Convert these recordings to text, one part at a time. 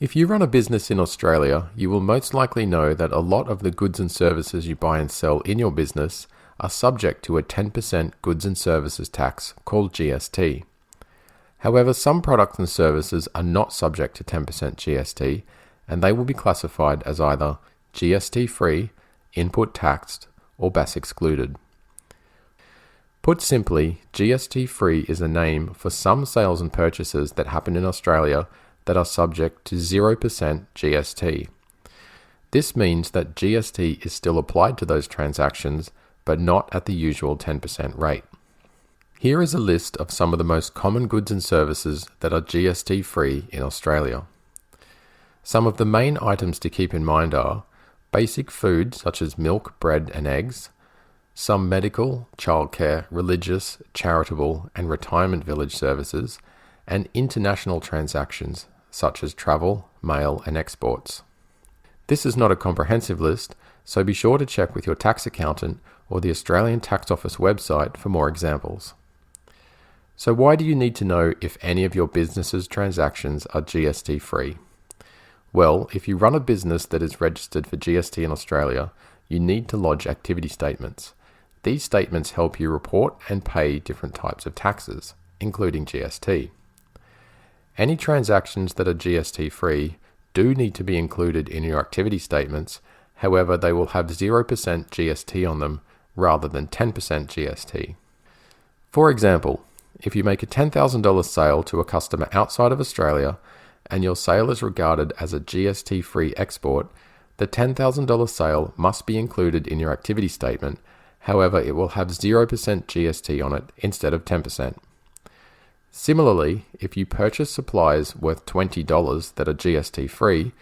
If you run a business in Australia, you will most likely know that a lot of the goods and services you buy and sell in your business are subject to a 10% goods and services tax called GST. However, some products and services are not subject to 10% GST, and they will be classified as either GST free, input taxed, or BAS excluded. Put simply, GST free is a name for some sales and purchases that happen in Australia that are subject to 0% GST. This means that GST is still applied to those transactions, but not at the usual 10% rate. Here is a list of some of the most common goods and services that are GST free in Australia. Some of the main items to keep in mind are basic food such as milk, bread and eggs, some medical, childcare, religious, charitable and retirement village services, and international transactions such as travel, mail and exports. This is not a comprehensive list, so be sure to check with your tax accountant or the Australian Tax Office website for more examples. So why do you need to know if any of your business's transactions are GST free? Well, if you run a business that is registered for GST in Australia, you need to lodge activity statements. These statements help you report and pay different types of taxes, including GST. Any transactions that are GST free do need to be included in your activity statements, however they will have 0% GST on them rather than 10% GST. For example, if you make a $10,000 sale to a customer outside of Australia and your sale is regarded as a GST free export, the $10,000 sale must be included in your activity statement, however it will have 0% GST on it instead of 10%. Similarly, if you purchase supplies worth $20 that are GST free,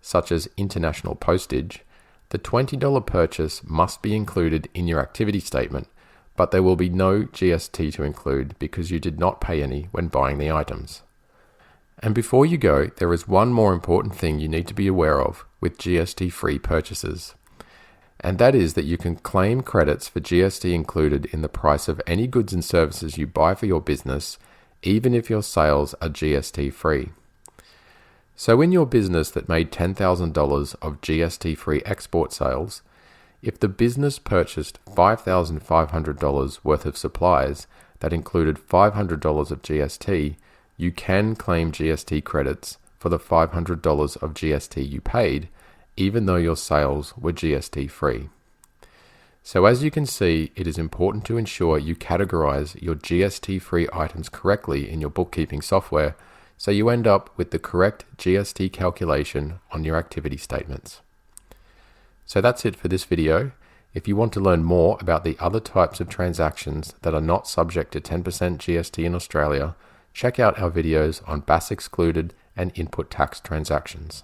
such as international postage, the $20 purchase must be included in your activity statement, but there will be no GST to include because you did not pay any when buying the items. And before you go, there is one more important thing you need to be aware of with GST free purchases. And that is that you can claim credits for GST included in the price of any goods and services you buy for your business, even if your sales are GST free. So in your business that made $10,000 of GST free export sales, if the business purchased $5,500 worth of supplies that included $500 of GST, you can claim GST credits for the $500 of GST you paid, even though your sales were GST free. So as you can see, it is important to ensure you categorize your GST free items correctly in your bookkeeping software so you end up with the correct GST calculation on your activity statements. So that's it for this video. If you want to learn more about the other types of transactions that are not subject to 10% GST in Australia, check out our videos on BAS excluded and input tax transactions.